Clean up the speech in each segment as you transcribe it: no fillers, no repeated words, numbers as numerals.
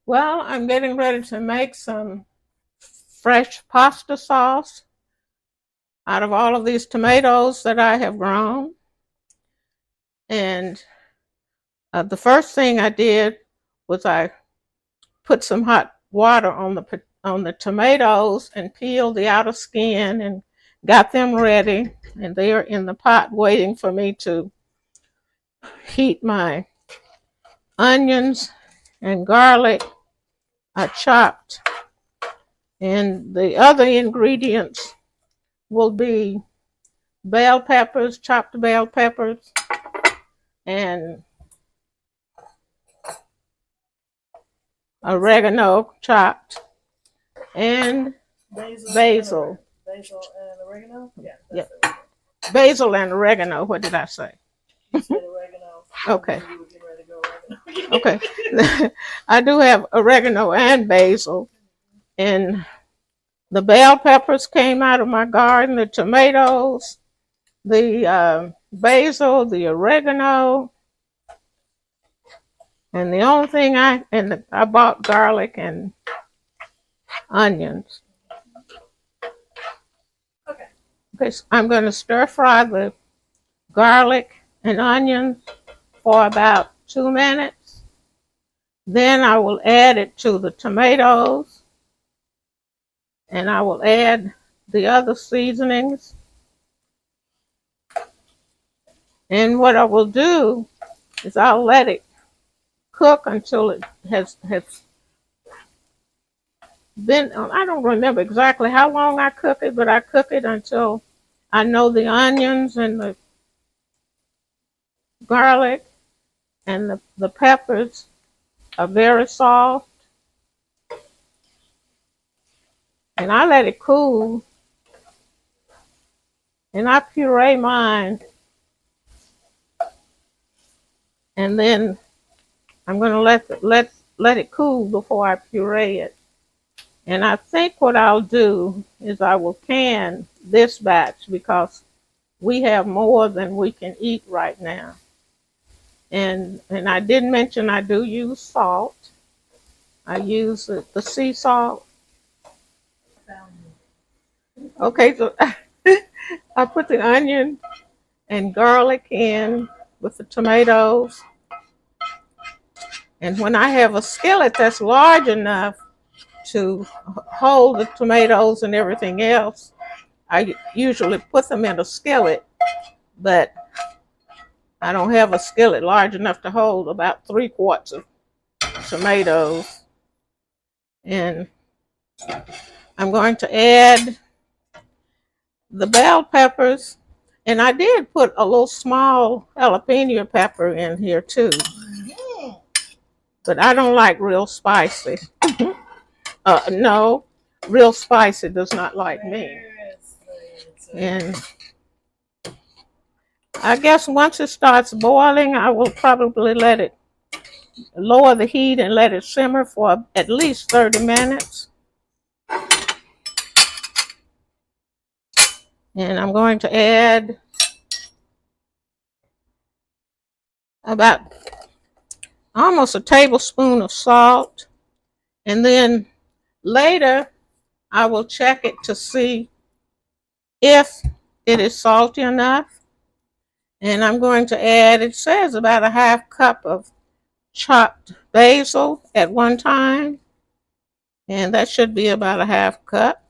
Well, I'm getting ready to make some fresh pasta sauce out of all of these tomatoes that I have grown. And the first thing I did was I put some hot water on the tomatoes and peeled the outer skin and got them ready. And they are in the pot waiting for me to heat my onions and garlic. I chopped. And the other ingredients will be bell peppers, chopped bell peppers, and oregano chopped, and basil. Basil and oregano? Yeah. Yep. Basil and oregano. What did I say? You said oregano. Okay. You were getting ready to go oregano. Okay. I do have oregano and basil. And the bell peppers came out of my garden, the tomatoes, the basil, the oregano, and the only thing I bought garlic and onions. Okay, so I'm going to stir fry the garlic and onions for about 2 minutes. Then I will add it to the tomatoes, and I will add the other seasonings. And what I will do is I'll let it cook until it has been, I don't remember exactly how long I cook it, but I cook it until I know the onions and the garlic and the peppers are very soft. And I let it cool. And I puree mine. And then I'm going to let it cool before I puree it. And I think what I'll do is I will can this batch because we have more than we can eat right now. And I did mention I do use salt. I use the sea salt. Okay, so I put the onion and garlic in with the tomatoes. And when I have a skillet that's large enough to hold the tomatoes and everything else, I usually put them in a skillet, but I don't have a skillet large enough to hold about 3 quarts of tomatoes. And I'm going to add the bell peppers, and I did put a little small jalapeno pepper in here too, but I don't like real spicy. No, real spicy does not like me. And I guess once it starts boiling, I will probably let it lower the heat and let it simmer for at least 30 minutes. And I'm going to add about almost a tablespoon of salt. And then later, I will check it to see if it is salty enough. And I'm going to add, it says about a half cup of chopped basil at one time. And that should be about a half cup.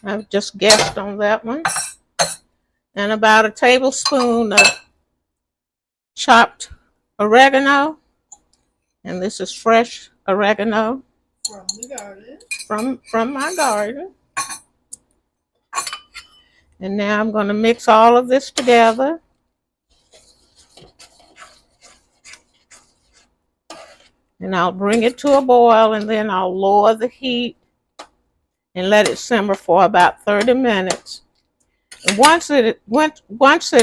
I've just guessed on that one. And about a tablespoon of chopped oregano. And this is fresh oregano. From the garden. From my garden. And now I'm going to mix all of this together. And I'll bring it to a boil, and then I'll lower the heat and let it simmer for about 30 minutes. And once it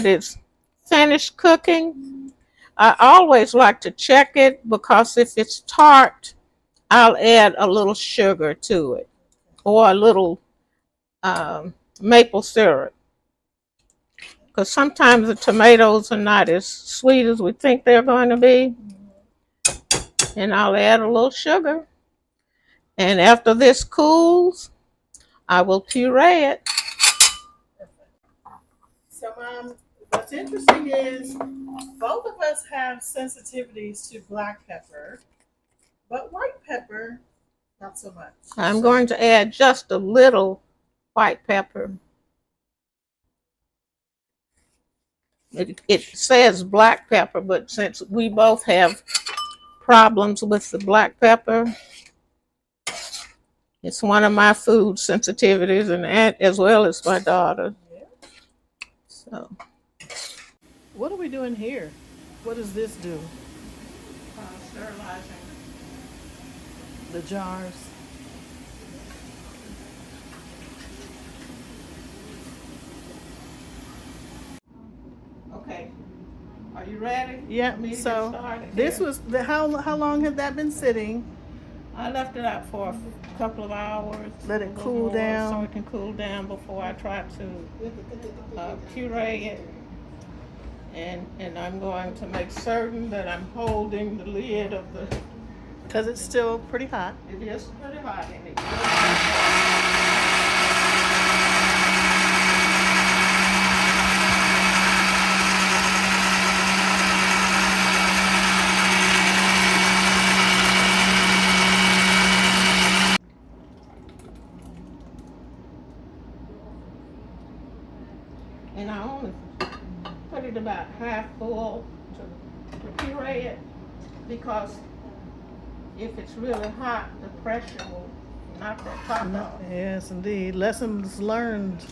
is finished cooking, I always like to check it because if it's tart, I'll add a little sugar to it or a little maple syrup. Because sometimes the tomatoes are not as sweet as we think they're going to be. And I'll add a little sugar. And after this cools, I will puree it. So, what's interesting is both of us have sensitivities to black pepper, but white pepper, not so much. I'm going to add just a little white pepper. It says black pepper, but since we both have problems with the black pepper, it's one of my food sensitivities, and as well as my daughter. Yeah. So, What are we doing here? What does this do? sterilizing. The jars. Okay, are you ready? Yeah. For me to So get started this here? was the how long had that been sitting? I left it out for a couple of hours. Let it cool down. So it can cool down before I try to puree it. And I'm going to make certain that I'm holding the lid of the. Because it's still pretty hot. It is pretty hot in it. And I only put it about half full to puree it, because if it's really hot, the pressure will knock that top off. Yes, indeed. Lessons learned.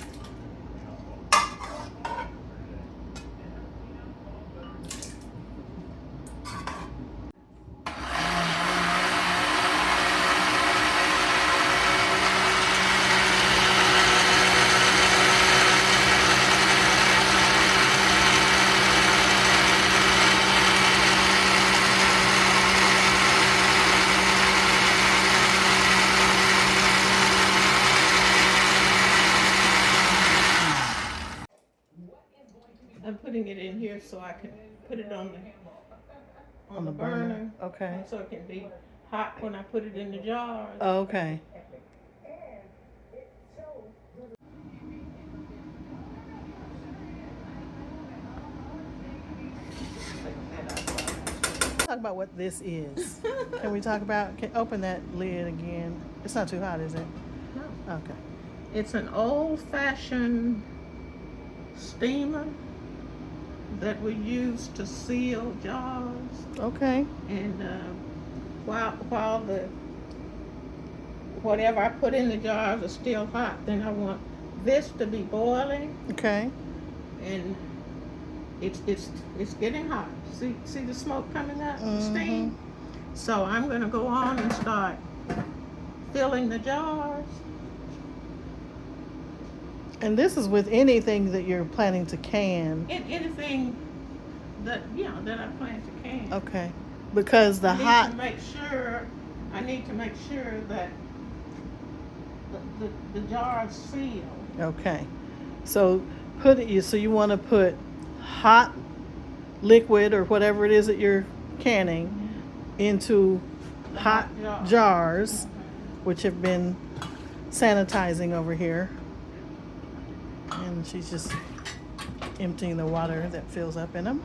I'm putting it in here so I can put it on the burner. Okay. So it can be hot when I put it in the jars. Okay. Talk about what this is. Can we talk about? Open that lid again. It's not too hot, is it? No. Okay. It's an old-fashioned steamer that we use to seal jars. Okay. And while the whatever I put in the jars is still hot, then I want this to be boiling, Okay. and it's getting hot. See the smoke coming up, the steam. So I'm gonna go on and start filling the jars. And this is with anything that you're planning to can. Anything that that I plan to can. Okay. Because the I need hot. to make sure that the jar is sealed. Okay. So so you want to put hot liquid or whatever it is that you're canning into hot jars, which have been sanitizing over here. And she's just emptying the water that fills up in them.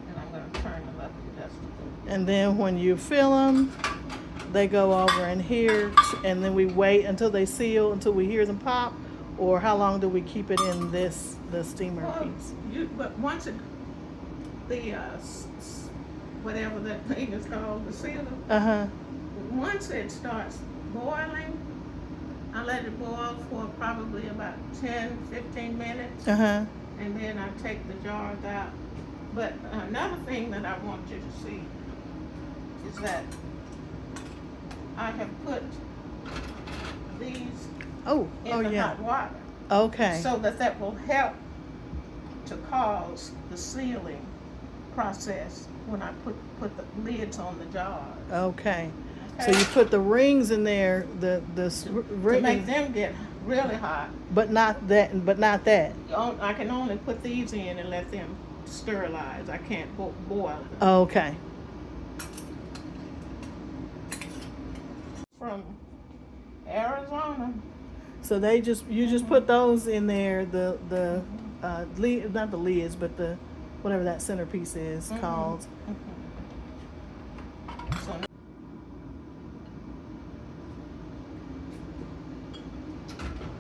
And I'm going to turn them up to just a And then when you fill them, they go over in here, and then we wait until they seal, until we hear them pop. Or how long do we keep it in the steamer piece? But once whatever that thing is called, the sealer. Once it starts boiling, I let it boil for probably about 10-15 minutes. And then I take the jars out. But another thing that I want you to see is that I have put these in the hot water. Okay. So that will help to cause the sealing process when I put the lids on the jars. Okay. So you put the rings in there, to make them get really hot. But not that. But not that. I can only put these in and let them sterilize. I can't boil them. Okay. From Arizona. So you just put those in there. The lid, not the lids, but the whatever that centerpiece is called.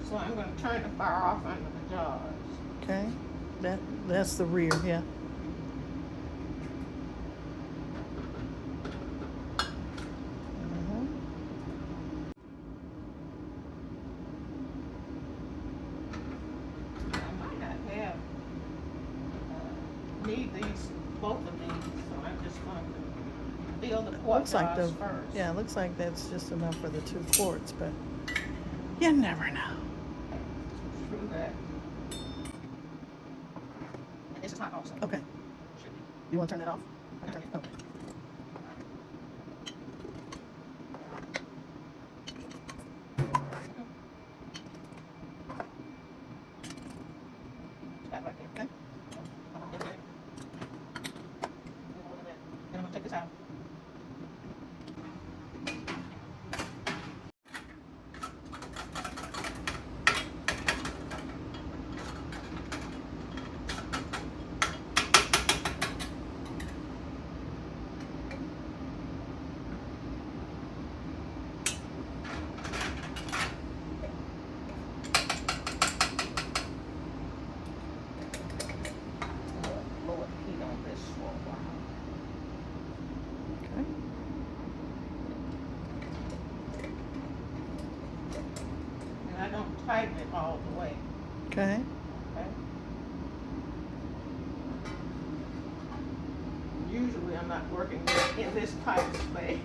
So I'm going to turn the fire off under the jars. Okay. That's the rear, yeah. Need these, both of these, so I'm just going to fill the quart Looks like jars first. yeah, looks like that's just enough for the 2 quarts, but you never know. Screw that. And this is hot also. Okay. You want to turn that off? Okay. Okay. That right there. Okay. And I'm going to take this out. Lower the heat on this for a while. Okay. And I don't tighten it all the way. Okay. Okay. Usually I'm not working in this tight space.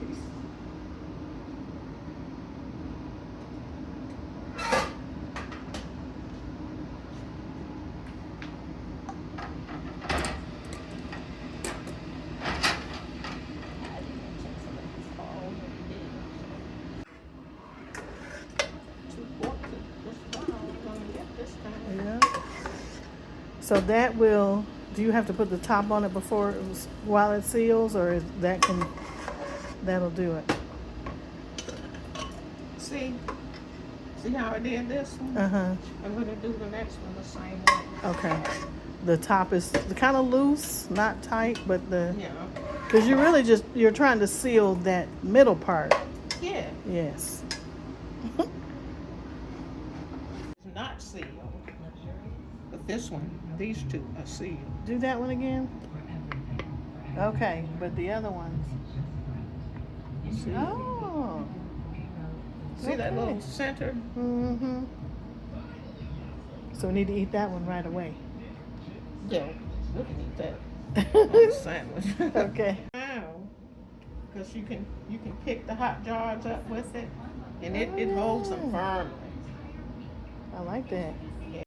Yeah. So that will. Do you have to put the top on it before while it seals, or is that'll do it? See how I did this one? I'm going to do the next one the same way. Okay. The top is kind of loose, not tight, but Yeah. because you're trying to seal that middle part. Yeah. Yes. It's not sealed. But this one, these two are sealed. Do that one again. Okay, but the other ones. See? Oh. See that Okay. little center? Mm-hmm. So we need to eat that one right away. Yeah, we can eat that on the sandwich. Okay. Now, because you can pick the hot jars up with it, and it holds them firmly. I like that.